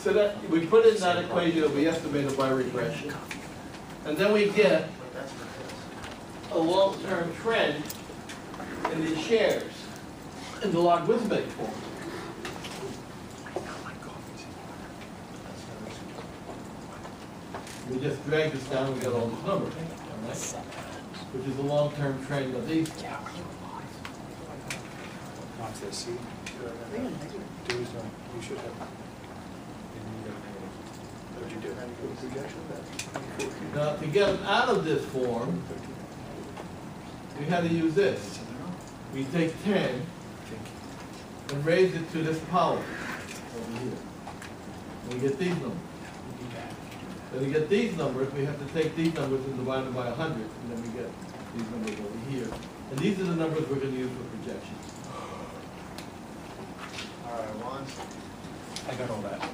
So that we put in that equation that we estimated by regression, and then we get a long-term trend in these shares in the logarithmic form. We just drag this down and we get all these numbers, right? Which is the long-term trend of these. Not to see. You should have. What did you do? Projection? Now, to get them out of this form, we had to use this. We take 10 and raise it to this power over here. And we get these numbers. Then to get these numbers, we have to take these numbers and divide them by 100, and then we get these numbers over here. And these are the numbers we're going to use for projections. All right, Juan. I got all that.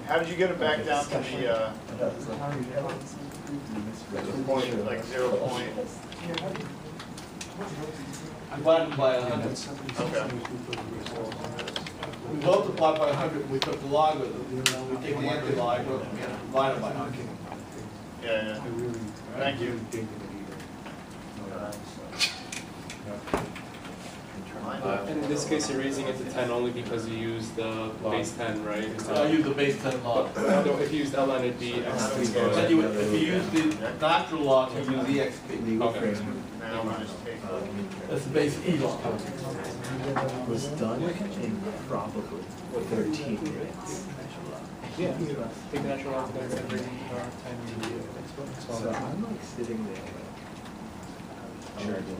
How did you get it back down to the point, like 0 point? Divided by 100. Okay. We multiply by 100, we took the logarithm. We take the anti-logarithm and divide it by 100. Yeah, yeah. Thank you. And in this case, you're raising it to 10 only because you used the base 10, right? I use the base 10 log. No, if you used ln, it'd be x squared. If you use the natural log, you use the XP. Okay. Now I just take That's the base E log. Was done in probably 13 minutes. Yeah. Take the natural log, then it's raising 10. So I'm like sitting there.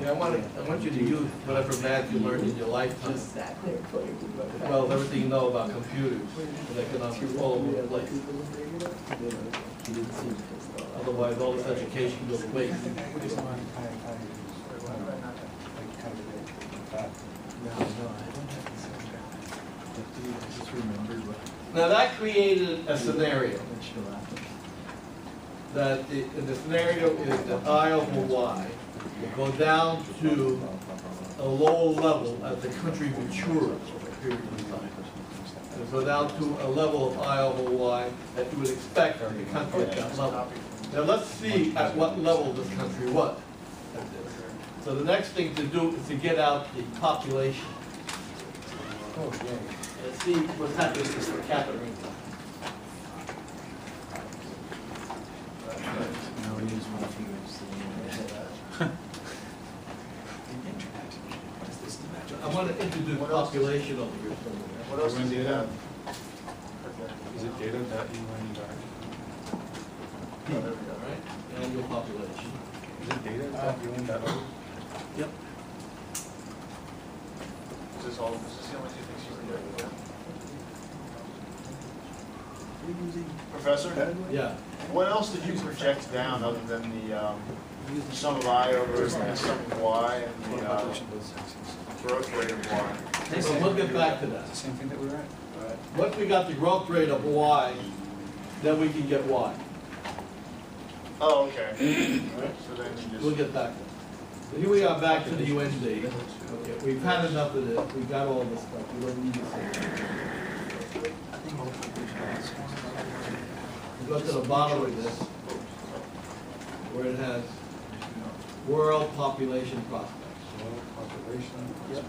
Yeah, I want you to use whatever math you learned in your lifetime. Just sat there playing with my phone. Well, everything you know about computers, and economics all over the place. He didn't seem pissed off. Otherwise, all this education goes to waste. No, I don't have the same guy. I just remembered what Now that created a scenario. should happen. That the scenario is that I over Y will go down to a low level as the country matures over a period of time. It'll go down to a level of I over Y that you would expect the country at that level. Now let's see at what level this country was at this. So the next thing to do is to get out the population. And see what's happening to per capita income. Now we use one finger to see I want to introduce population over here somewhere. What else do you have? Is it data that you want back? All right, annual population. Is it data that you want that over? Yep. Is this the only two things you were doing? Professor? Yeah. What else did you project down other than the sum of I over the sum of Y and the growth rate of Y? So we'll get back to that. The same thing that we were at? Once we got the growth rate of Y, then we can get Y. Oh, okay. All right? So then you We'll just, get back to it. So here we are back to the UN data. Okay, we've had enough of this. We got all this stuff. We don't need this anymore. We go to the bottom of this, where it has world population prospects. Population. Yep.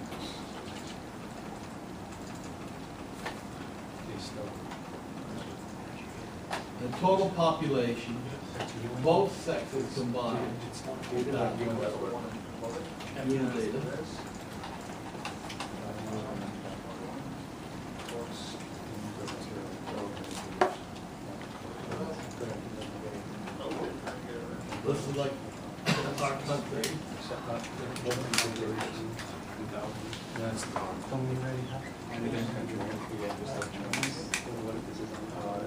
The total population, both sexes combined, without UN data. is like our country. That's the one. And again, country, yeah, just like Chinese. What if this is on?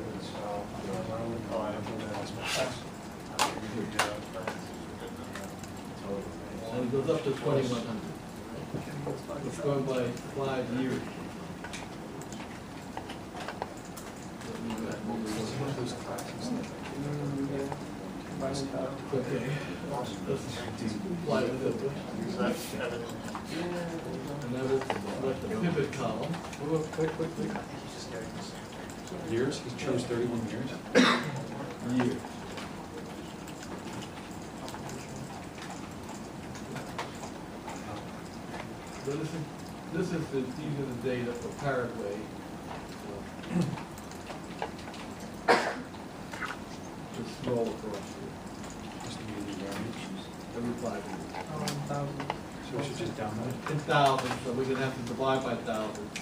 And it goes up to 2100. It's going by 5 years. Okay. Let's fly with it. And that will select the pivot column. Quick. Years, he chose 31 years. Year. So these are the data for Paraguay. Just scroll across here. Just to give you damage. Every 5 years. So we should just download it. In thousands, so we're gonna have to divide by thousands.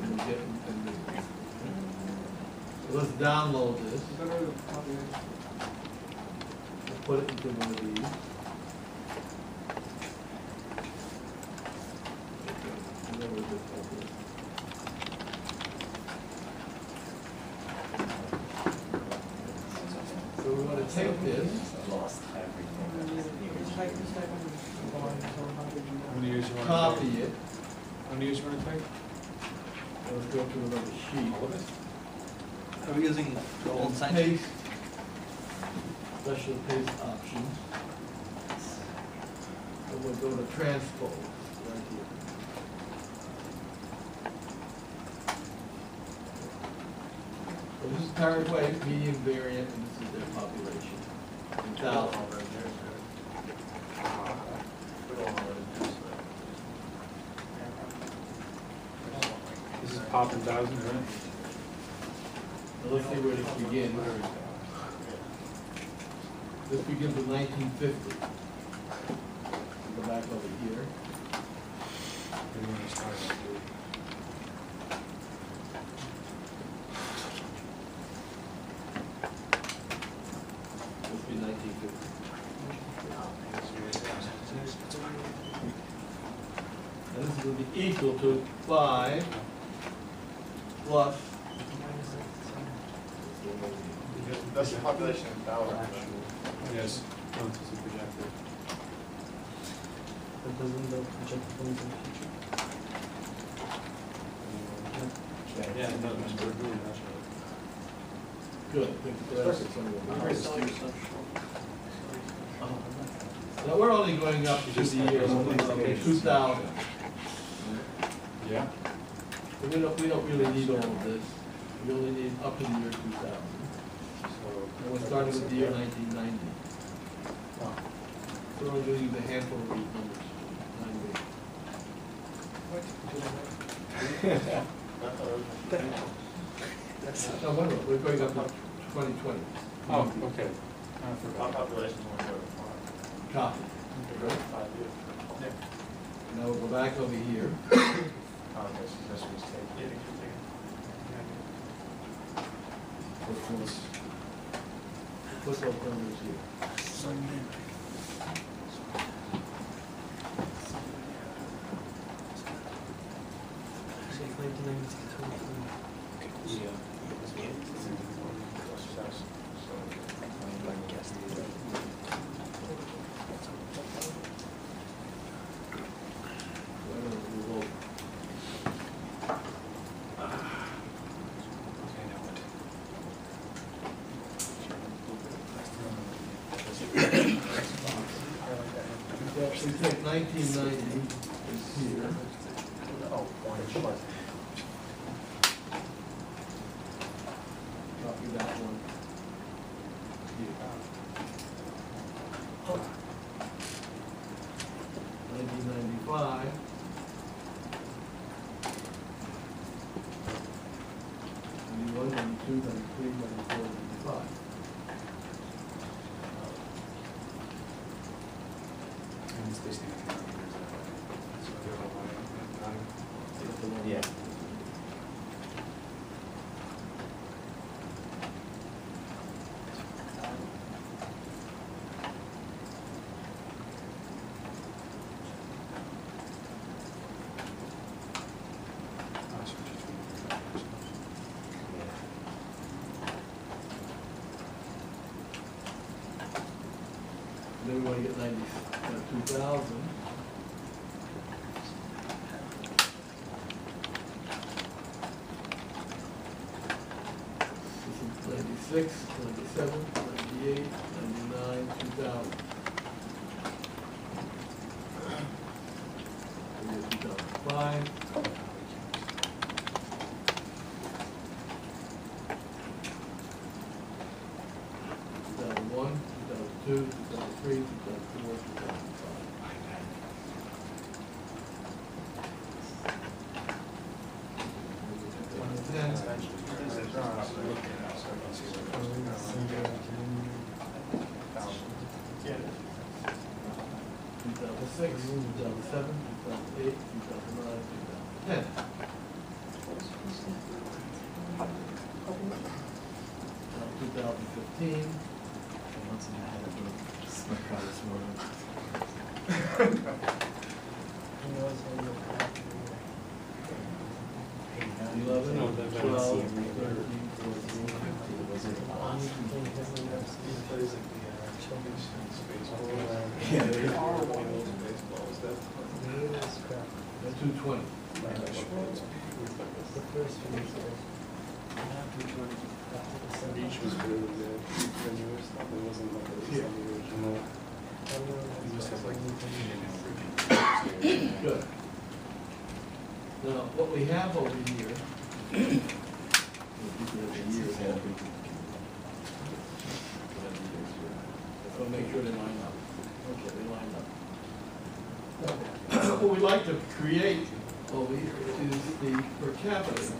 And we get, so let's download this. We'll put it into one of these. And then we'll just open it. So we want to take this. How many years you want to Copy take? it. How many years you want to take? Let's go to another sheet. All of it? Are we using the old And sign? paste, special paste options. And we'll go to transpose, right here. So this is Paraguay, medium variant, and this is their population. In thousands. This is pop in thousands, right? Now let's see where this begins. This begins with 1950. Go back over here. Where do you want to start? This will be 1950. And this is going to be equal to 5 plus. That's the population in thousands. Yes, no, this is projected. But doesn't the projected ones in the future? Yeah, no, that's really not sure. Good. Now we're only going up to the year 2000. Yeah? So we don't really need all of this. We only need up to the year 2000. So. And we're starting with the year 1990. So we're only going to use a handful of these numbers. 90. No, wait a minute, we're going up to 2020. Oh, okay. I Our forgot. population will go to Copy. Right? 5 years. Now we'll go back over here. This was taken. Put those numbers here. We take 1990 is here. Copy that one. Here. 1995. 91, 92, 93, 94, 95. And it's basically 9 years. So they're all nine. Yeah. get 2,000. This is 96, 97, 98, 99, 2,000. We get 2005. 2001, 2002, 2003, 2004, 2006, 2007, 2008, 2009, 2010. Now 2015. Once in my head, I wrote my car this morning. Eleven, No, the 12, vaccine. 13, 14, 220. Beach was really good. The newer stuff, it wasn't like it was on the original. You just have like Good. Now, what we have over here, I'll make sure they line up. Okay, they line up. What we'd like to create over here is the per capita.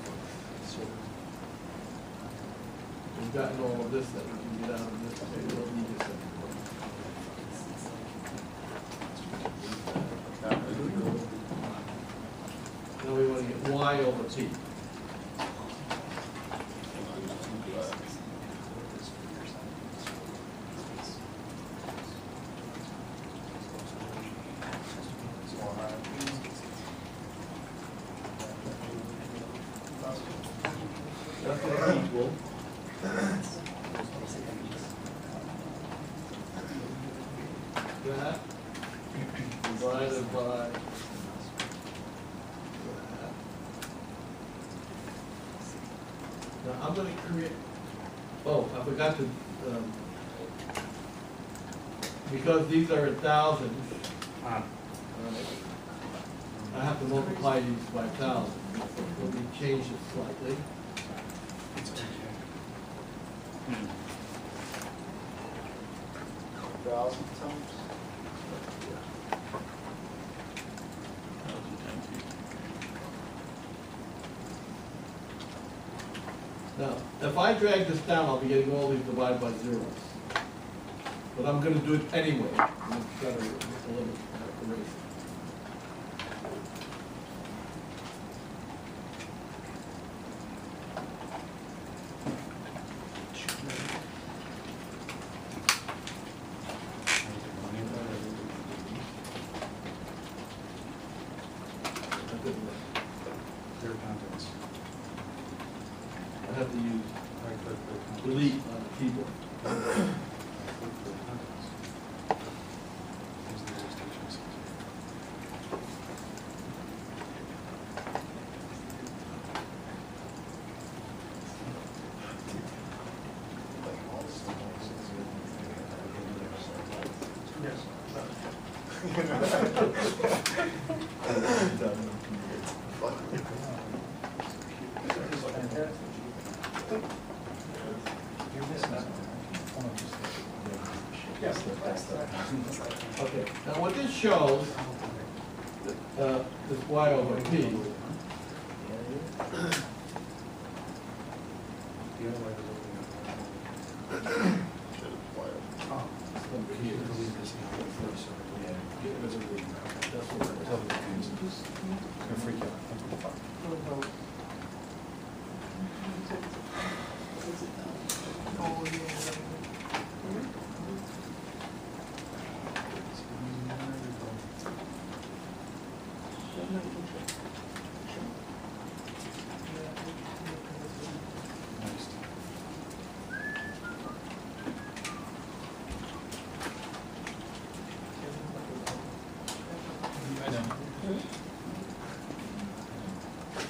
We've gotten all of this that we can get out of this, so we don't need this anymore. Now we want to get Y over T. That's going to equal that divided by that. Now I'm going to create, oh, I forgot to, because these are 1,000, I have to multiply these by 1,000. Let me change it slightly. Thousand times. Now, if I drag this down, I'll be getting all these divided by zeros. But I'm gonna do it anyway. I'm gonna erase it. That didn't work. I have to use delete on the keyboard. Okay, now what this shows, this Y over P, over here. That's what Freak out.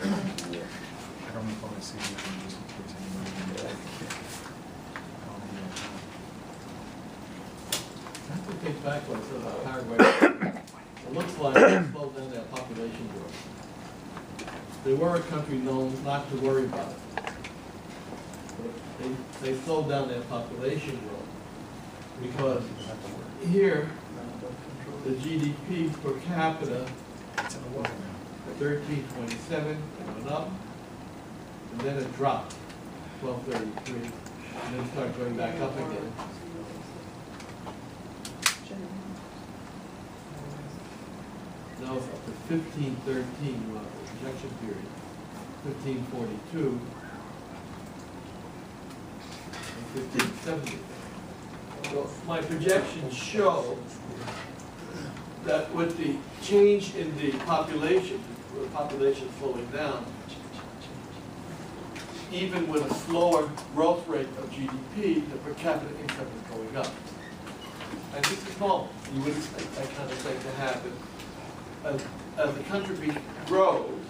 I don't recall I see anything just in case anybody. I have to take back what I said about Paraguay. It looks like they slowed down their population growth. They were a country known not to worry about it. But they slowed down their population growth because here, the GDP per capita It's in the water now. 1327, it went up, and then it dropped, 1233, and then started going back up again. Now it's up to 1513, well, the projection period, 1542, and 1570. So my projections show that with the change in the population slowing down, even with a slower growth rate of GDP, the per capita income is going up. And this is normal. You would expect that kind of thing to happen. As the country grows,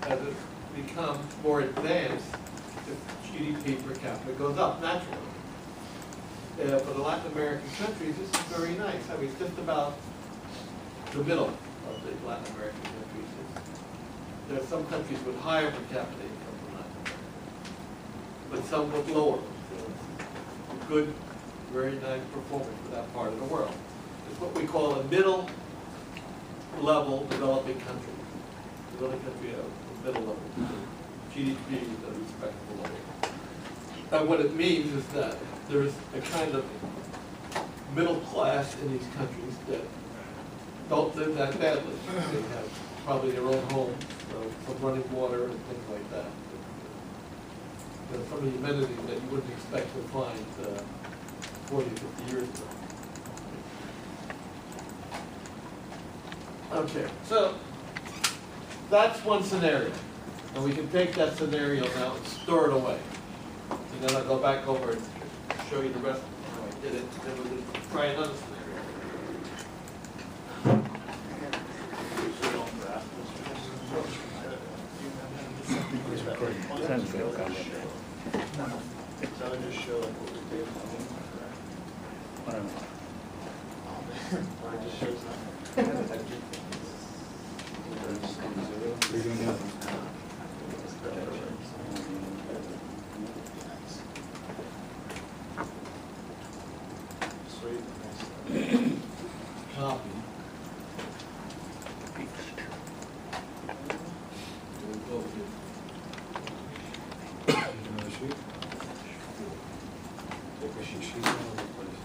as it becomes more advanced, the GDP per capita goes up naturally. For the Latin American countries, this is very nice. I mean, it's just about the middle of the Latin American countries. There are some countries with higher per capita income than Latin America, but some with lower. So it's a good, very nice performance for that part of the world. It's what we call a middle level developing country. Developing country at a middle level. GDP is a respectable level. And what it means is that there's a kind of middle class in these countries that don't live that badly. They have probably their own homes, some running water and things like that. There's some of the amenities that you wouldn't expect to find 40, 50 years ago. Okay, so that's one scenario. And we can take that scenario now and store it away. And then I'll go back over and show you the rest of how I did it. Then we'll try another scenario. So I just show like what we did. Or it just shows that. Sweet. Copy. We'll go to Another sheet? Take a sheet out of the place.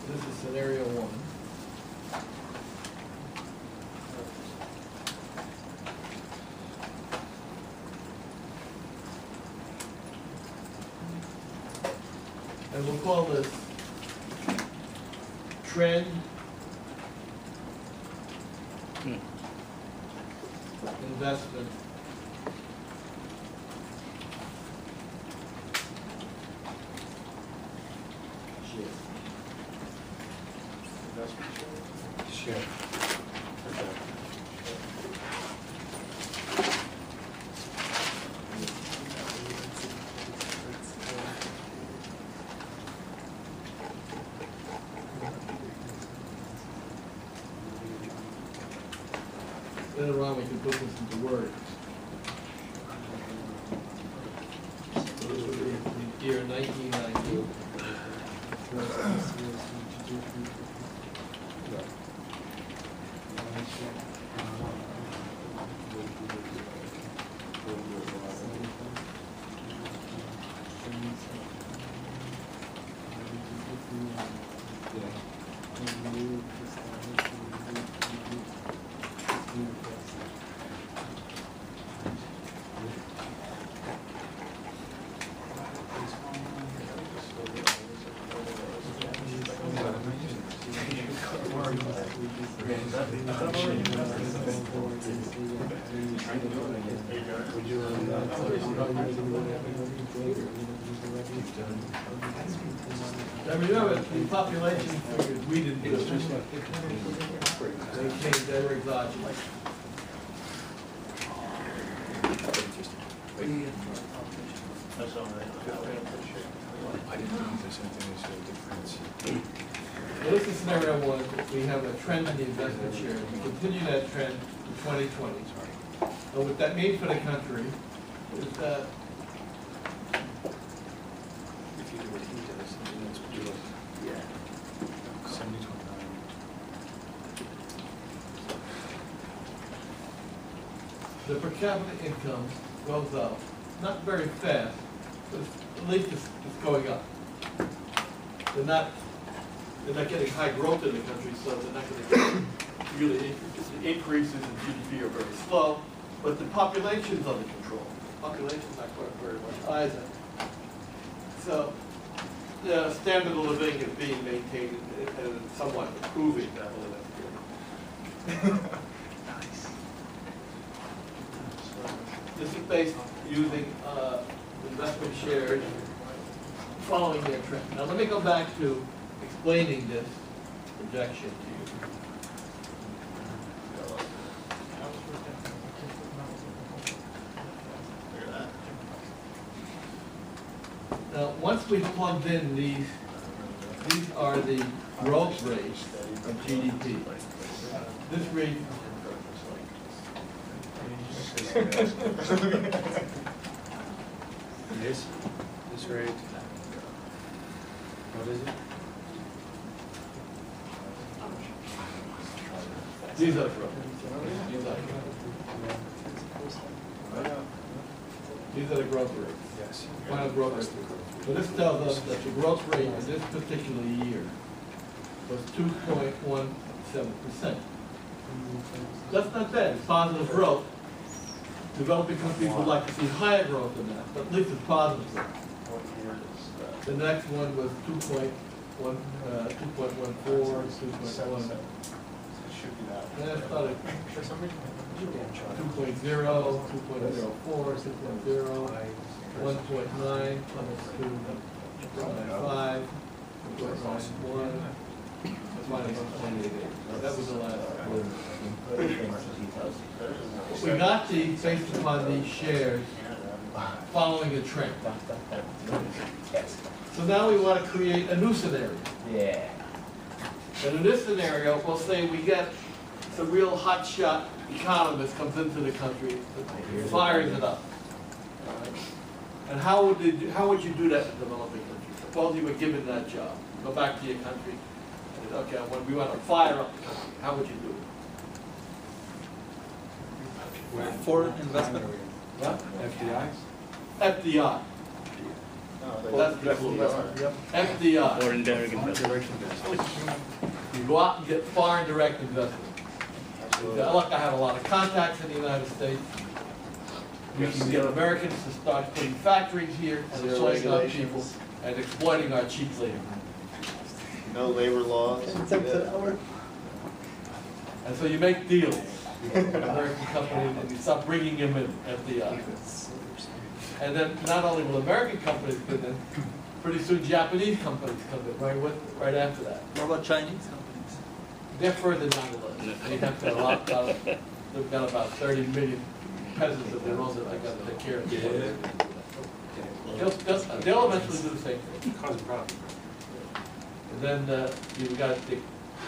This is scenario one. And we'll call this trend investment shift. Share. Later on, we can put this into words. So this would be the year 1990. Now remember, the population figures we didn't do. They changed, they were exogenous. That's all right. I didn't think there's anything that's a difference. Well, this is scenario one. We have a trend in the investment share. We continue that trend to 2020. And what that means for the country is that If you do what he does, then that's what you look. Yeah. 70-29. the per capita income goes up, not very fast, but at least it's going up. They're not getting high growth in the country, so they're not going to really increase. The increases in GDP are very slow, but the population's under control. Population's not quite very much either. So the standard of living is being maintained and somewhat improving that living. This is based using investment shares following their trend. Now let me go back to explaining this projection to you. Now, once we've plugged in these are the growth rates of GDP. This rate. This rate. What is it? These are the growth. These are the growth rates. Yes. Final growth rate. So this tells us that the growth rate in this particular year was 2.17%. That's not bad. It's positive growth. Developing countries would like to see higher growth than that, but at least it's positive growth. The next one was 2.14, 2.1. That's not a 2.0, 2.04, 2.0, 1.9 plus 2.95, 2.91, minus 1.88. That was the last one. We got these based upon these shares following a trend. So now we want to create a new scenario. Yeah. And in this scenario, we'll say we get some real hotshot economist comes into the country, fires it up. And how would you do that in developing countries? Suppose you were given that job. Go back to your country. And say, okay, when we want to fire up the country, how would you do it? Foreign investment. What? FDI. FDI. That's the FDI. Or indirect investment. You go out and get foreign direct investment. Look, I have a lot of contacts in the United States. We can get Americans to start putting factories here and employing our people and exploiting our cheap labor. No labor laws. And so you make deals with American companies and you start bringing them in, FDI. And then not only will American companies come in, pretty soon Japanese companies come in right after that. What about Chinese companies? They're further down the list. They have to they've got about 30 million peasants of their own that they got to take care of. They'll eventually do the same thing. Cause a problem. And then you've got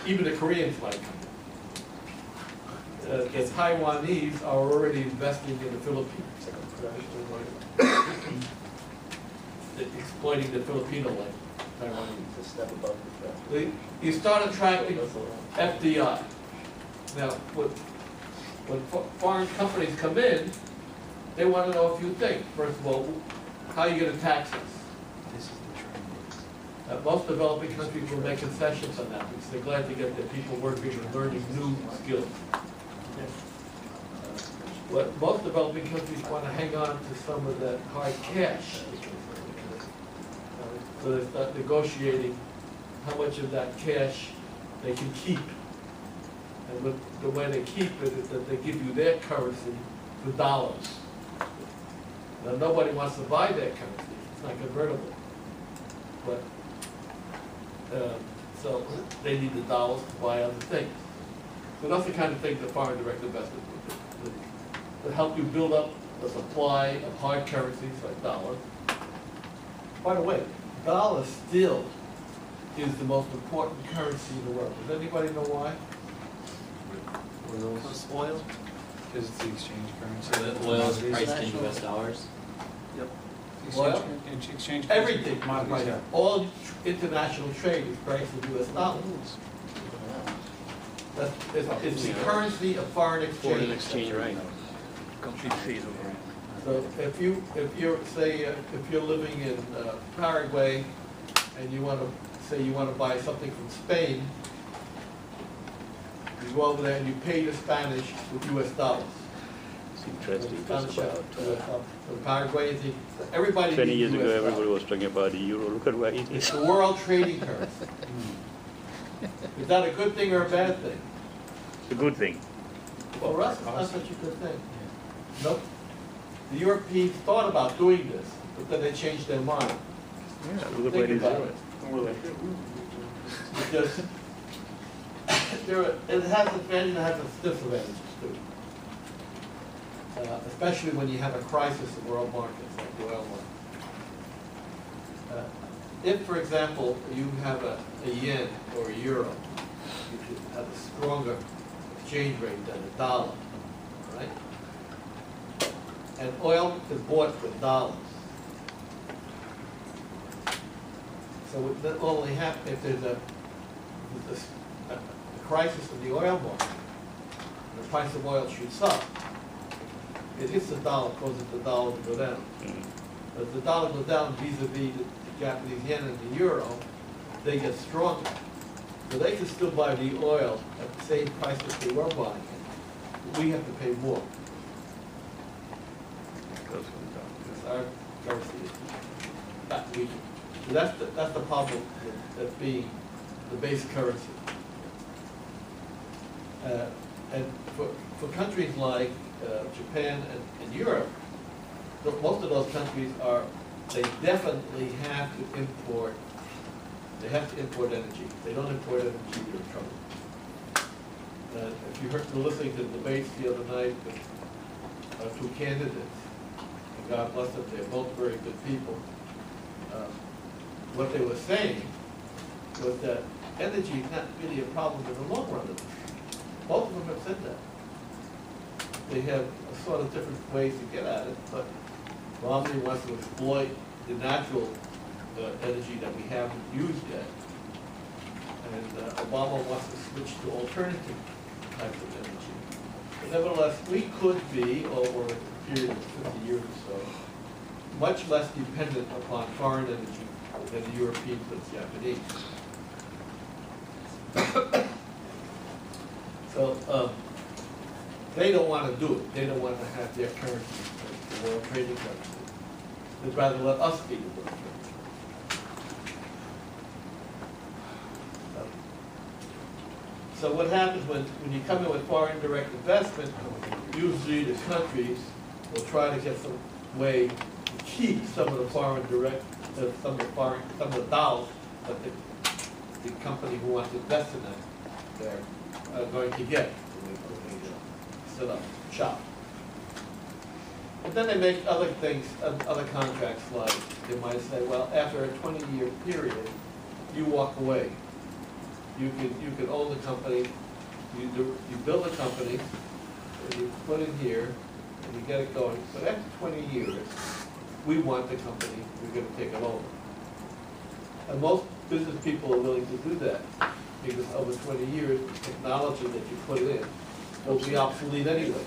even the Koreans might come. The Taiwanese are already investing in the Philippines. Exploiting the Filipino land. Taiwanese. A step above the threat. You start attracting FDI. Now, when foreign companies come in, they want to know a few things. First of all, how are you going to tax us? This is the trend. Most developing countries will make concessions on that because they're glad to get their people working and learning new skills. But most developing countries want to hang on to some of that hard cash. So they start negotiating how much of that cash they can keep. And the way they keep it is that they give you their currency for dollars. Now nobody wants to buy their currency, it's not convertible. but, so they need the dollars to buy other things. So that's the kind of thing that foreign direct investment would do. To help you build up a supply of hard currencies like dollars. By the way, dollar still is the most important currency in the world. Does anybody know why? Plus oil? Because it's the exchange currency. So the oil is priced in US dollars? Yep. Oil? Exchange. Everything, Commodities, right. yeah. All international trade is priced in US dollars. It's the currency of foreign exchange. exchange rate. So if you're living in Paraguay and you want to buy something from Spain, you go over there and you pay the Spanish with US dollars. Interesting. Spanish That's about, US dollars. So Paraguay, everybody 20 needs years ago, US everybody dollars. was talking about the euro. Look at where it It's is. the world trading currency. Is that a good thing or a bad thing? It's a good thing. Well, for us, it's not such a good thing. Nope. The Europeans thought about doing this, but then they changed their mind. Yeah, look at where it Think is. about it. Because it has advantages and it has its disadvantages too. Especially when you have a crisis in world markets like the oil market. If, for example, you have a yen or a euro, you could have a stronger exchange rate than a dollar, right? And oil is bought with dollars. So that only happens if there's a crisis in the oil market. The price of oil shoots up. It hits the dollar, causes the dollar to go down. But if the dollar goes down vis-a-vis the Japanese yen and the euro, they get stronger. So they can still buy the oil at the same price that they were buying it. But we have to pay more. Because our currency is that weak. So that's the problem with that being the base currency. And for countries like Japan and Europe, most of those countries they definitely have to import. They have to import energy. If they don't import energy, you're in trouble. If you were listening to the debates the other night with our two candidates, and God bless them, they're both very good people. What they were saying was that energy is not really a problem in the long run. Both of them have said that. They have sort of different ways to get at it, but Romney wants to exploit the natural energy that we haven't used yet. And Obama wants to switch to alternative types of energy. But nevertheless, we could be, over a period of 50 years or so, much less dependent upon foreign energy than the Europeans and the Japanese. So they don't want to do it. They don't want to have their currency as the world trading currency. They'd rather let us be the world trading. So what happens when you come in with foreign direct investment, usually the countries will try to get some way to keep some of the foreign direct, some of the dollars that the company who wants to invest in them, they're going to get when they set up shop. But then they make other things, other contracts, like they might say, well, after a 20-year period, you walk away. You can own the company, you build a company, and you put it here, and you get it going. But after 20 years, we want the company, we're going to take it over. And most business people are willing to do that, because over 20 years, the technology that you put in will be obsolete anyway.